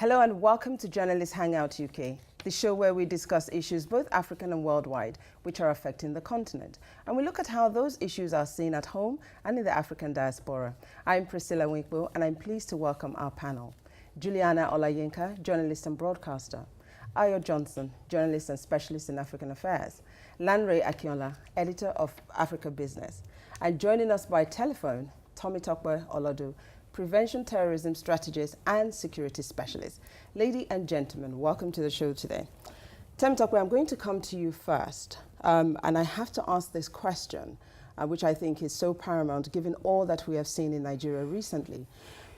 Hello and welcome to Journalist Hangout UK, the show where we discuss issues both African and worldwide which are affecting the continent. And we look at how those issues are seen at home and in the African diaspora. I'm Priscilla Winkbo and I'm pleased to welcome our panel. Juliana Olayinka, journalist and broadcaster. Ayo Johnson, journalist and specialist in African affairs. Lanre Akinola, editor of Africa Business. And joining us by telephone, Tommy Tokwe Olodu, prevention terrorism strategist and security specialist. Ladies and gentlemen, welcome to the show today. Tommy Tokwe, I'm going to come to you first. And I have to ask this question, which I think is so paramount given all that we have seen in Nigeria recently.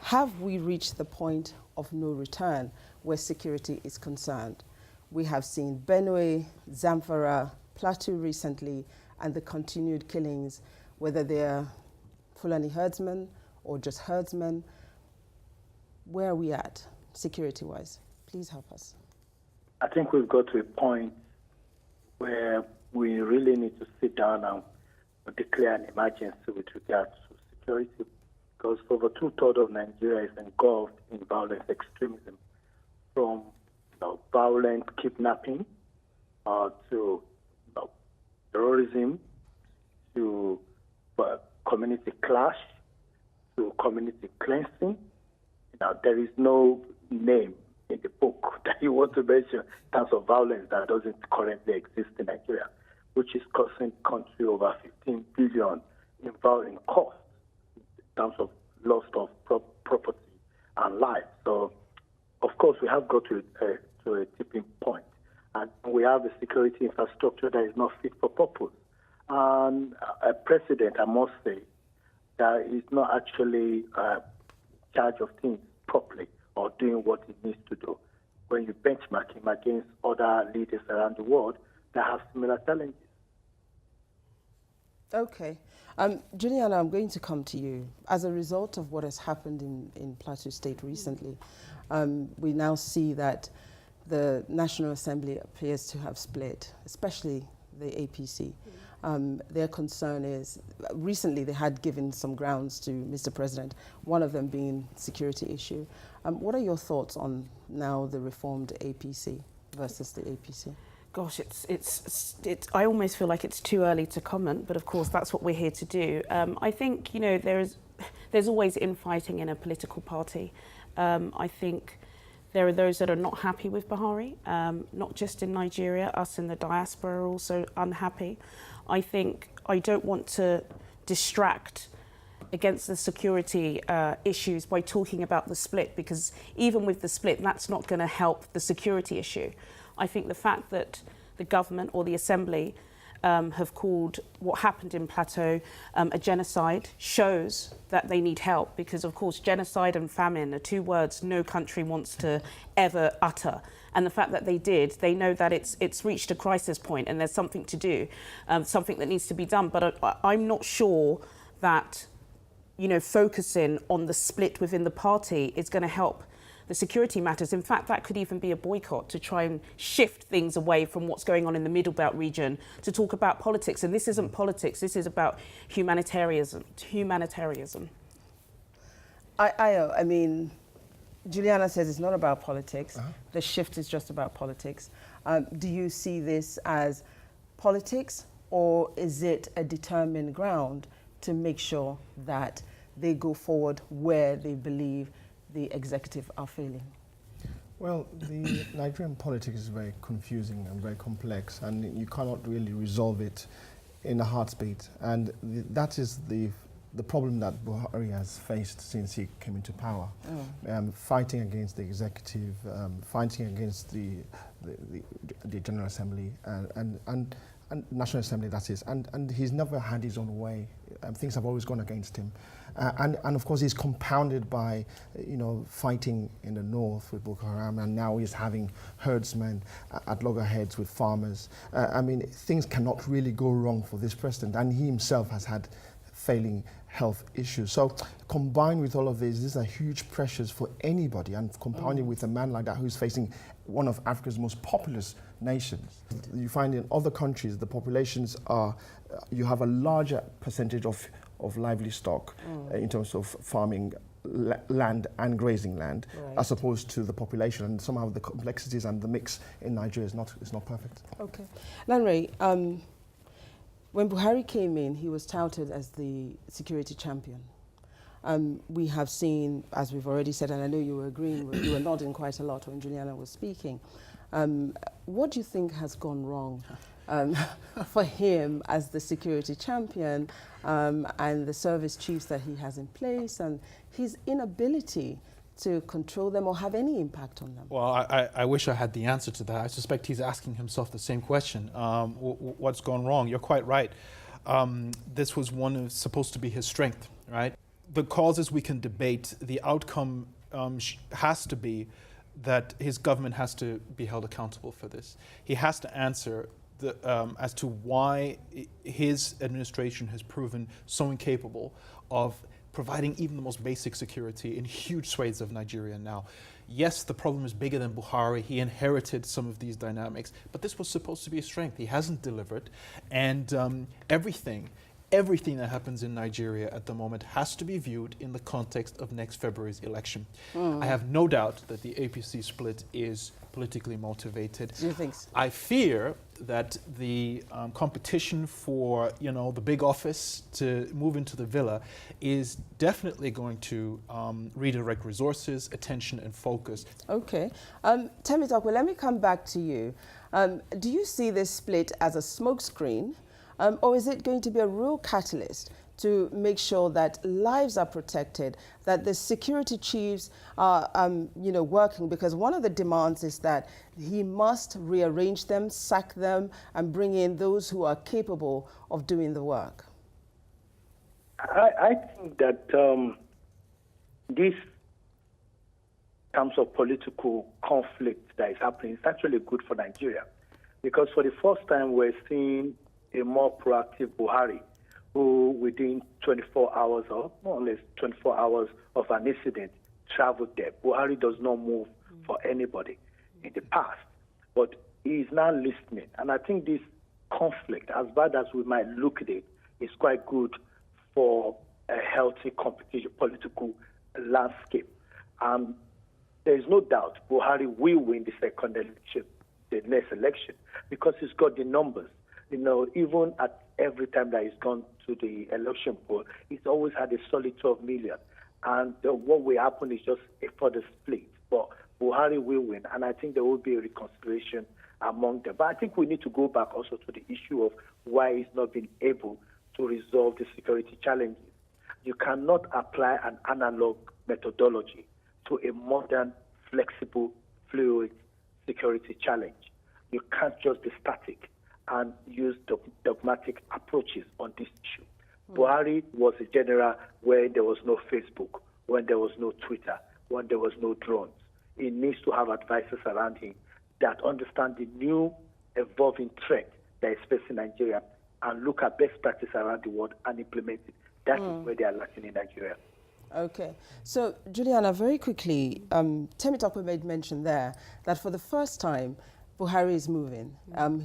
Have we reached the point of no return where security is concerned? We have seen Benue, Zamfara, Plateau recently, and the continued killings, whether they're Fulani herdsmen or just herdsmen. Where are we at, security-wise? Please help us. I think we've got to a point where we really need to sit down and declare an emergency with regard to security, because over 2/3 of Nigeria is engulfed in violent extremism, from violent kidnapping to terrorism, to community clash, to community cleansing. There is no name in the book that you want to mention in terms of violence that doesn't currently exist in Nigeria, which is costing the country over 15 billion in cost in terms of loss of property and life. So, of course, we have got to a tipping point, and we have a security infrastructure that is not fit for purpose. And a president, I must say, that is not actually charge of things properly or doing what he needs to do. When you benchmark him against other leaders around the world that have similar challenges. Okay. Juliana, I'm going to come to you. As a result of what has happened in Plateau State recently, we now see that the National Assembly appears to have split, especially the APC. Their concern is, recently they had given some grounds to Mr. President, one of them being security issue. What are your thoughts on now the reformed APC versus the APC? Gosh, I almost feel like it's too early to comment, but of course that's what we're here to do. I think, there's always infighting in a political party. I think there are those that are not happy with Buhari, not just in Nigeria, us in the diaspora are also unhappy. I don't want to distract against the security issues by talking about the split, because even with the split, that's not going to help the security issue. I think the fact that the government or the assembly have called what happened in Plateau a genocide shows that they need help, because of course genocide and famine are two words no country wants to ever utter. And the fact that they did, they know that it's reached a crisis point and there's something to do, something that needs to be done. But I'm not sure that, focusing on the split within the party is going to help the security matters. In fact, that could even be a boycott to try and shift things away from what's going on in the Middle Belt region to talk about politics. And this isn't politics, this is about humanitarianism. I mean, Juliana says it's not about politics. The shift is just about politics. Do you see this as politics, or is it a determined ground to make sure that they go forward where they believe the executive are failing? Well, the Nigerian politics is very confusing and very complex, and you cannot really resolve it in a heartbeat. And that is the problem that Buhari has faced since he came into power. Fighting against the executive, fighting against the General Assembly and National Assembly, that is. And he's never had his own way. Things have always gone against him. And of course he's compounded by, fighting in the north with Boko Haram, and now he's having herdsmen at loggerheads with farmers. Things cannot really go wrong for this president, and he himself has had failing health issues. So combined with all of this, these are huge pressures for anybody, and compounded with a man like that who's facing one of Africa's most populous nations. You find in other countries the populations are, you have a larger percentage of livestock in terms of farming land and grazing land, Right. as opposed to the population. And somehow the complexities and the mix in Nigeria is not perfect. Okay. Lanre, when Buhari came in, he was touted as the security champion. We have seen, as we've already said, and I know you were agreeing, you were nodding quite a lot when Juliana was speaking. What do you think has gone wrong for him as the security champion and the service chiefs that he has in place and his inability to control them or have any impact on them? Well, I wish I had the answer to that. I suspect he's asking himself the same question. What's gone wrong? You're quite right. This was supposed to be his strength, right? The causes we can debate. The outcome has to be that his government has to be held accountable for this. He has to answer as to why his administration has proven so incapable of providing even the most basic security in huge swathes of Nigeria now. Yes, the problem is bigger than Buhari. He inherited some of these dynamics, but this was supposed to be a strength. He hasn't delivered, and everything that happens in Nigeria at the moment has to be viewed in the context of next February's election. I have no doubt that the APC split is politically motivated. Do you think so? I fear that the competition for, the big office to move into the villa is definitely going to redirect resources, attention, and focus. Okay. Temitope, let me come back to you. Do you see this split as a smokescreen? Or is it going to be a real catalyst to make sure that lives are protected, that the security chiefs are, working? Because one of the demands is that he must rearrange them, sack them, and bring in those who are capable of doing the work. I think that this terms of political conflict that is happening is actually good for Nigeria, because for the first time we're seeing a more proactive Buhari, who within 24 hours or more or less 24 hours of an incident traveled there. Buhari does not move for anybody in the past, but he is now listening. And I think this conflict, as bad as we might look at it, is quite good for a healthy competition, political landscape. There is no doubt Buhari will win the second election, the next election, because he's got the numbers. Even at every time that he's gone to the election poll, he's always had a solid 12 million. And what will happen is just a further split. But Buhari will win, and I think there will be a reconciliation among them. But I think we need to go back also to the issue of why he's not been able to resolve the security challenges. You cannot apply an analog methodology to a modern, flexible, fluid security challenge. You can't just be static and use dogmatic approaches on this issue. Buhari was a general where there was no Facebook, when there was no Twitter, when there was no drones. He needs to have advisors around him that understand the new evolving threat that is facing Nigeria and look at best practice around the world and implement it. That is where they are lacking in Nigeria. Okay. So, Juliana, very quickly, Temitope made mention there that for the first time, Buhari is moving.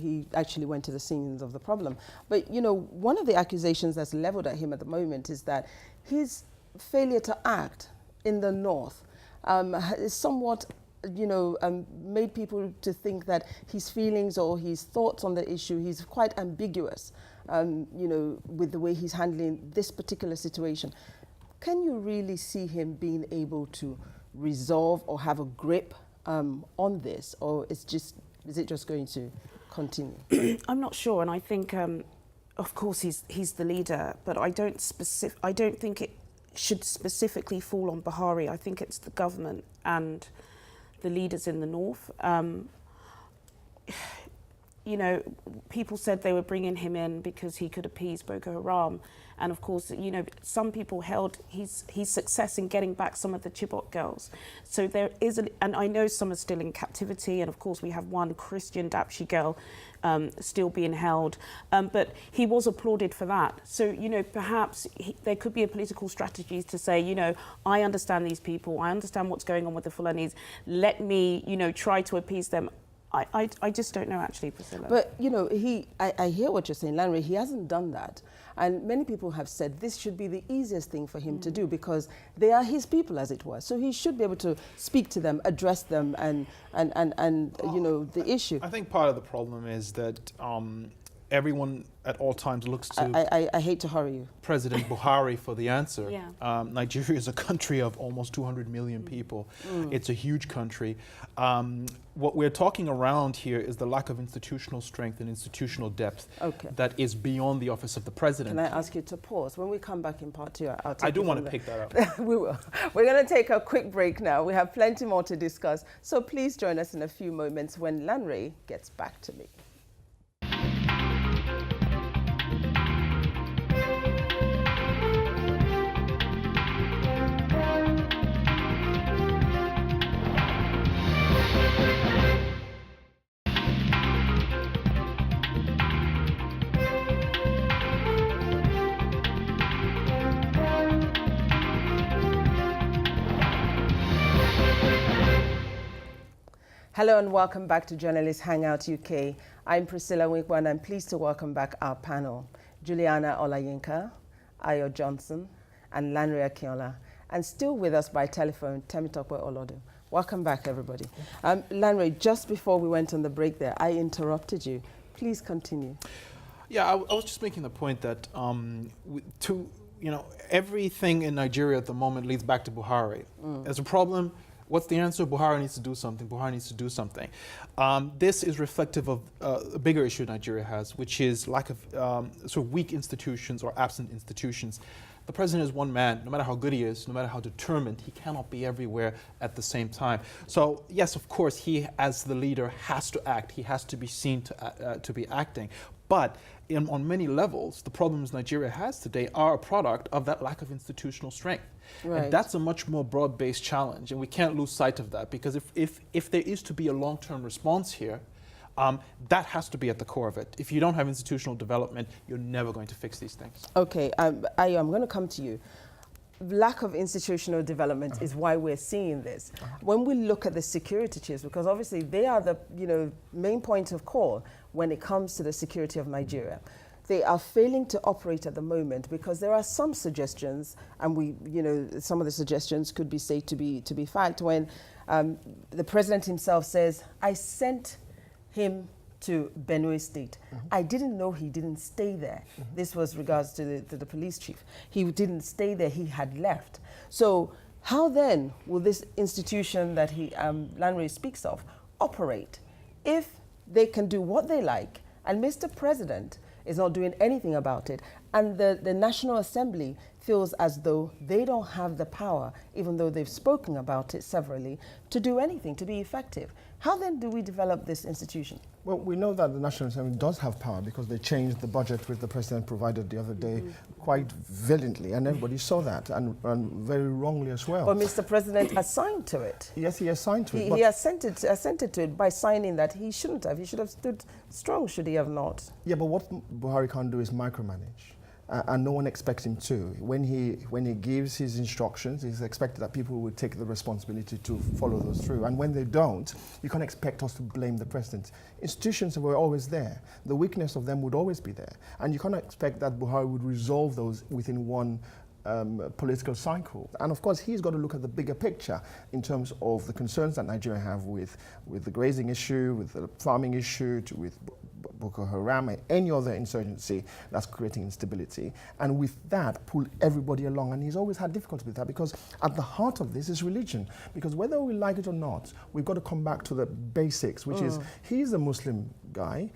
He actually went to the scenes of the problem. But, one of the accusations that's leveled at him at the moment is that his failure to act in the north is somewhat, made people to think that his feelings or his thoughts on the issue, he's quite ambiguous, with the way he's handling this particular situation. Can you really see him being able to resolve or have a grip on this, or is it just going to continue? I'm not sure, and I think, of course, he's the leader, but I don't think it should specifically fall on Buhari. I think it's the government and the leaders in the north. People said they were bringing him in because he could appease Boko Haram. And of course, some people held his success in getting back some of the Chibok girls. So there is, and I know some are still in captivity. And of course, we have one Christian Dapchi girl still being held. But he was applauded for that. So, perhaps there could be a political strategy to say, I understand these people. I understand what's going on with the Fulanis. Let me, try to appease them. I just don't know, actually, Priscilla. But, you know, I hear what you're saying, Lanre. He hasn't done that. And many people have said this should be the easiest thing for him to do because they are his people, as it were. So he should be able to speak to them, address them, and you know, the issue. I think part of the problem is that everyone at all times looks to I hate to hurry you. President Buhari for the answer. Yeah. Nigeria is a country of almost 200 million people. It's a huge country. What we're talking around here is the lack of institutional strength and institutional depth that is beyond the office of the president. Can I ask you to pause? When we come back in part two, I'll take I do you want from to pick that there. up. We will. We're going to take a quick break now. We have plenty more to discuss. So please join us in a few moments when Lanre gets back to me. Hello and welcome back to Journalist Hangout UK. I'm Priscilla Winkwa and I'm pleased to welcome back our panel, Juliana Olayinka, Ayo Johnson, and Lanre Akinola. And still with us by telephone, Temitope Olodo. Welcome back, everybody. Lanre, just before we went on the break there, I interrupted you. Please continue. Yeah, I was just making the point that everything in Nigeria at the moment leads back to Buhari. There's a problem. What's the answer? Buhari needs to do something. Buhari needs to do something. This is reflective of a bigger issue Nigeria has, which is lack of sort of weak institutions or absent institutions. The president is one man. No matter how good he is, no matter how determined, he cannot be everywhere at the same time. So yes, of course, he as the leader has to act. He has to be seen to be acting. But on many levels, the problems Nigeria has today are a product of that lack of institutional strength. Right. And that's a much more broad-based challenge, and we can't lose sight of that, because if there is to be a long-term response here, that has to be at the core of it. If you don't have institutional development, you're never going to fix these things. Okay, Ayo, I'm going to come to you. Lack of institutional development is why we're seeing this. When we look at the security chiefs, because obviously they are the main point of call when it comes to the security of Nigeria, they are failing to operate at the moment because there are some suggestions, and some of the suggestions could be said to be fact, when the president himself says, I sent him to Benue State. I didn't know he didn't stay there. This was regards to the police chief. He didn't stay there, he had left. So how then will this institution that Lanre speaks of operate if they can do what they like and Mr. President is not doing anything about it, and the National Assembly feels as though they don't have the power, even though they've spoken about it severally, to do anything, to be effective? How then do we develop this institution? Well, we know that the National Assembly does have power because they changed the budget which the president provided the other day quite valiantly, and everybody saw that, and very wrongly as well. But Mr. President assigned to it. Yes, he assigned to it. He assented to it by signing that he shouldn't have. He should have stood strong, should he have not? Yeah, but what Buhari can't do is micromanage. And no one expects him to. When he gives his instructions, it's expected that people will take the responsibility to follow those through. And when they don't, you can't expect us to blame the president. Institutions were always there. The weakness of them would always be there. And you can't expect that Buhari would resolve those within one political cycle. And of course, he's got to look at the bigger picture in terms of the concerns that Nigeria have with the grazing issue, with the farming issue, with Boko Haram and any other insurgency that's creating instability. And with that, pull everybody along. And he's always had difficulty with that because at the heart of this is religion. Because whether we like it or not, we've got to come back to the basics, which is he's a Muslim guy,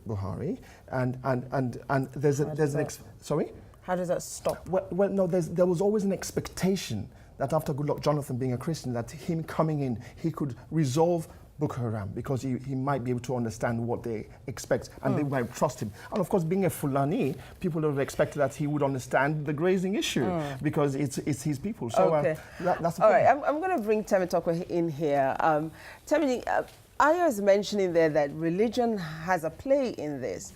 Buhari, and there's an sorry? How does that stop? Well, no, there was always an expectation that after Goodluck Jonathan being a Christian, that him coming in, he could resolve Boko Haram because he might be able to understand what they expect and they might trust him. And of course, being a Fulani, people would have expected that he would understand the grazing issue because it's his people. So that's all right. I'm going to bring Temitope in here. Temi, Ayo is mentioning there that religion has a play in this,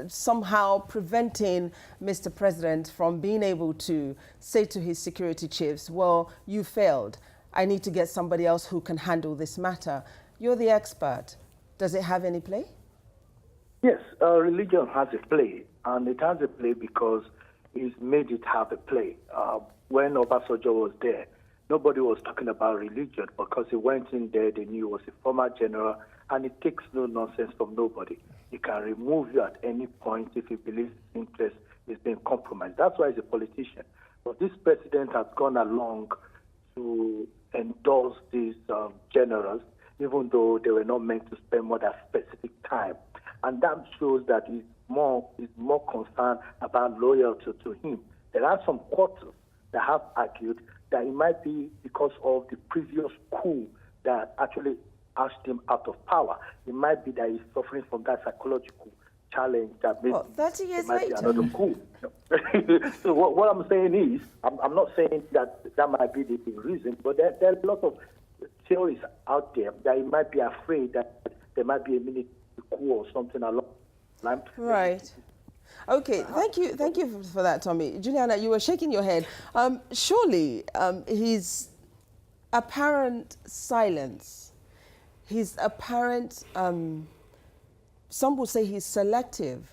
somehow preventing Mr. President from being able to say to his security chiefs, well, you failed. I need to get somebody else who can handle this matter. You're the expert. Does it have any play? Yes, religion has a play, and it has a play because it's made it have a play. When Obasanjo was there, nobody was talking about religion because he went in there, they knew he was a former general, and it takes no nonsense from nobody. He can remove you at any point if he believes his interest is being compromised. That's why he's a politician. But this president has gone along to endorse these generals, even though they were not meant to spend more than specific time. And that shows that he's more concerned about loyalty to him. There are some quarters that have argued that it might be because of the previous coup that actually asked him out of power. It might be that he's suffering from that psychological challenge that maybe 30 years might be later. another coup. So what I'm saying is, I'm not saying that might be the reason, but there are a lot of theories out there that he might be afraid that there might be a mini coup or something along the line. Right. Okay, thank you for that, Tommy. Juliana, you were shaking your head. Surely his apparent silence, his apparent, some would say he's selective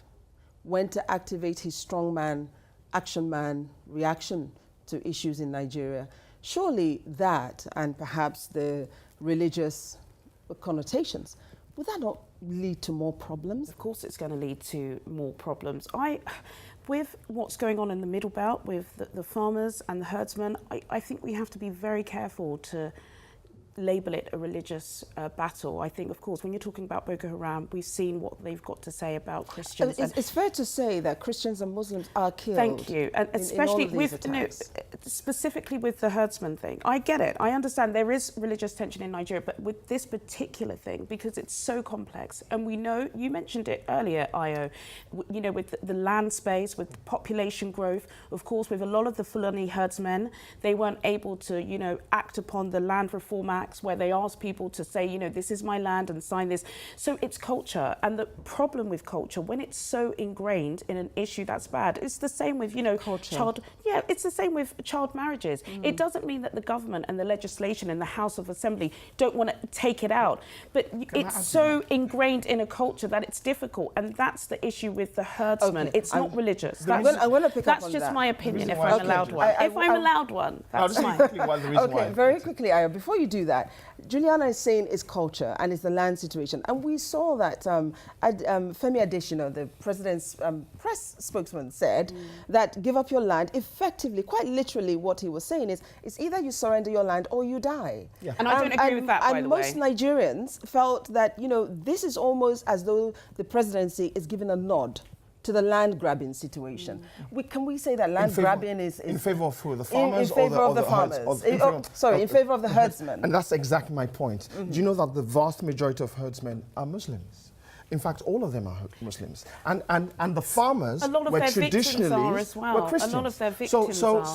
when to activate his strong man, action man reaction to issues in Nigeria. Surely that, and perhaps the religious connotations, would that not lead to more problems? Of course it's going to lead to more problems. With what's going on in the Middle Belt with the farmers and the herdsmen, I think we have to be very careful to label it a religious battle. I think, of course, when you're talking about Boko Haram, we've seen what they've got to say about Christians. It's fair to say that Christians and Muslims are killed. Thank you, and especially with specifically with the herdsman thing. I get it. I understand there is religious tension in Nigeria, but with this particular thing, because it's so complex, and we know you mentioned it earlier, Io. You know, with the land space, with population growth, of course, with a lot of the Fulani herdsmen, they weren't able to, act upon the Land Reform Act, where they ask people to say, this is my land and sign this. So it's culture. And the problem with culture, when it's so ingrained in an issue that's bad, it's the same with, it's the same with child marriages. It doesn't mean that the government and the legislation in the House of Assembly don't want to take it out. But it's so ingrained in a culture that it's difficult. And that's the issue with the herdsmen. Okay. It's not religious. I'm going to pick up on that. That's just my opinion, if I'm allowed one. If I'm allowed one, that's fine. Okay, very quickly, Aya, before you do that, Juliana is saying it's culture and it's the land situation. And we saw that Femi Adesina, the president's press spokesman, said that give up your land, effectively, quite literally what he was saying is, it's either you surrender your land or you die. Yeah. And I don't agree with that, by the way. And most Nigerians felt that, this is almost as though the presidency is giving a nod to the land grabbing situation. Can we say that land grabbing is in favor of who? The farmers? In favor of the farmers. In favor of the herdsmen. And that's exactly my point. Do you know that the vast majority of herdsmen are Muslims? In fact, all of them are Muslims. And the farmers were traditionally were Christians. A lot of their victims are.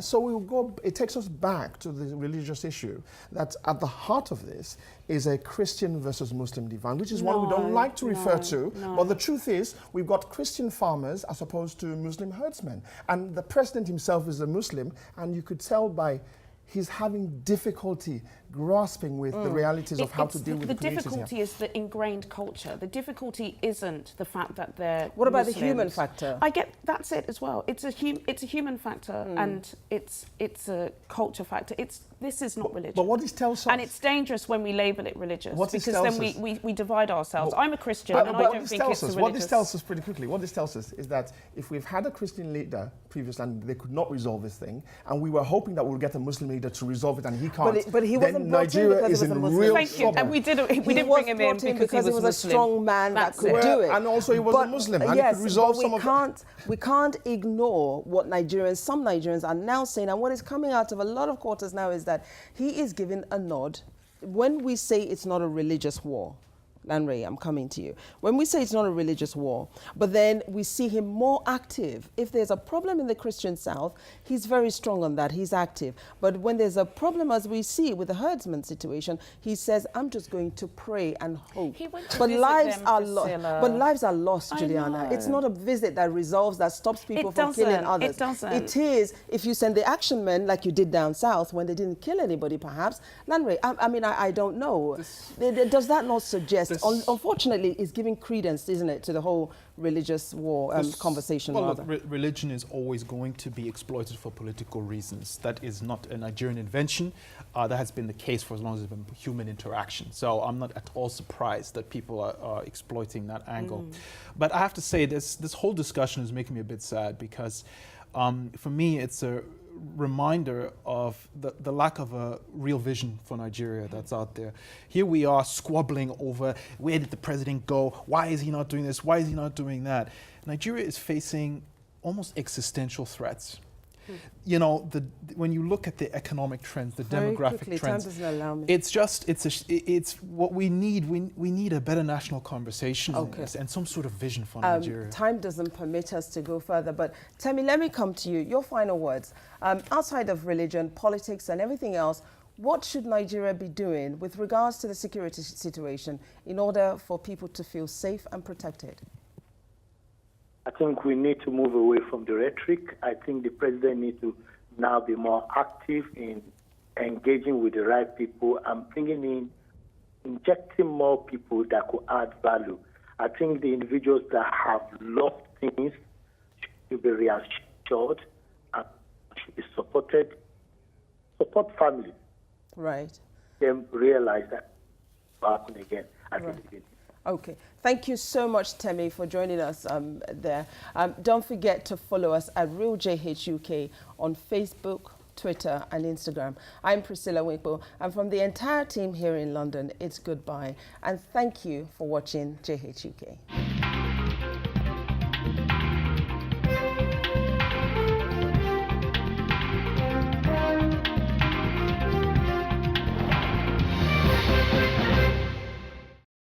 So we will go, it takes us back to the religious issue that at the heart of this is a Christian versus Muslim divide, which is one we don't like to refer to. But the truth is, we've got Christian farmers as opposed to Muslim herdsmen. And the president himself is a Muslim, and you could tell by he's having difficulty grasping with the realities of how to deal with the communities. The difficulty is the ingrained culture. The difficulty isn't the fact that they're What about Muslims. The human factor? That's it as well. It's a human factor and it's a culture factor. This is not religion. But what this tells us... And it's dangerous when we label it religious because then we divide ourselves. I'm a Christian and I don't think it's a religious... What this tells us pretty quickly, what this tells us is that if we've had a Christian leader previously and they could not resolve this thing, and we were hoping that we'll get a Muslim leader to resolve it and he can't, but he wasn't Nigeria is in real trouble. And we didn't bring him in because he was a strong man that could do it. And also he was a Muslim and he could resolve some of it. We can't ignore what some Nigerians are now saying, and what is coming out of a lot of quarters now is that he is giving a nod. When we say it's not a religious war, Lanre, I'm coming to you. When we say it's not a religious war, but then we see him more active. If there's a problem in the Christian South, he's very strong on that. He's active. But when there's a problem, as we see with the herdsman situation, he says, I'm just going to pray and hope. He went to But visit lives them, are Priscilla. But lives are lost, I Juliana. know. It's not a visit that resolves, that stops people from killing others. It doesn't. It is, if you send the action men like you did down south when they didn't kill anybody, perhaps. Lanre, I mean, I don't know. Does that not suggest, unfortunately, it's giving credence, isn't it, to the whole religious war conversation? Well, rather. look, religion is always going to be exploited for political reasons. That is not a Nigerian invention. That has been the case for as long as there's been human interaction. So I'm not at all surprised that people are exploiting that angle. But I have to say, this whole discussion is making me a bit sad because for me, it's a reminder of the lack of a real vision for Nigeria that's out there. Here we are squabbling over where did the president go? Why is he not doing this? Why is he not doing that? Nigeria is facing almost existential threats. You know, when you look at the economic trends, the Very demographic quickly, trends, time doesn't allow me. it's what we need. We need a better national conversation on this and some sort of vision for Nigeria. Time doesn't permit us to go further, but Temi, let me come to you. Your final words. Outside of religion, politics and everything else, what should Nigeria be doing with regards to the security situation in order for people to feel safe and protected? I think we need to move away from the rhetoric. I think the president needs to now be more active in engaging with the right people and injecting more people that could add value. I think the individuals that have lost things should be reassured and should be supported. Support families. Right. Them realize that will happen again. I think it did. Okay. Thank you so much, Temi, for joining us there. Don't forget to follow us at RealJHUK on Facebook, Twitter and Instagram. I'm Priscilla Winkle, and from the entire team here in London, it's goodbye. And thank you for watching JHUK.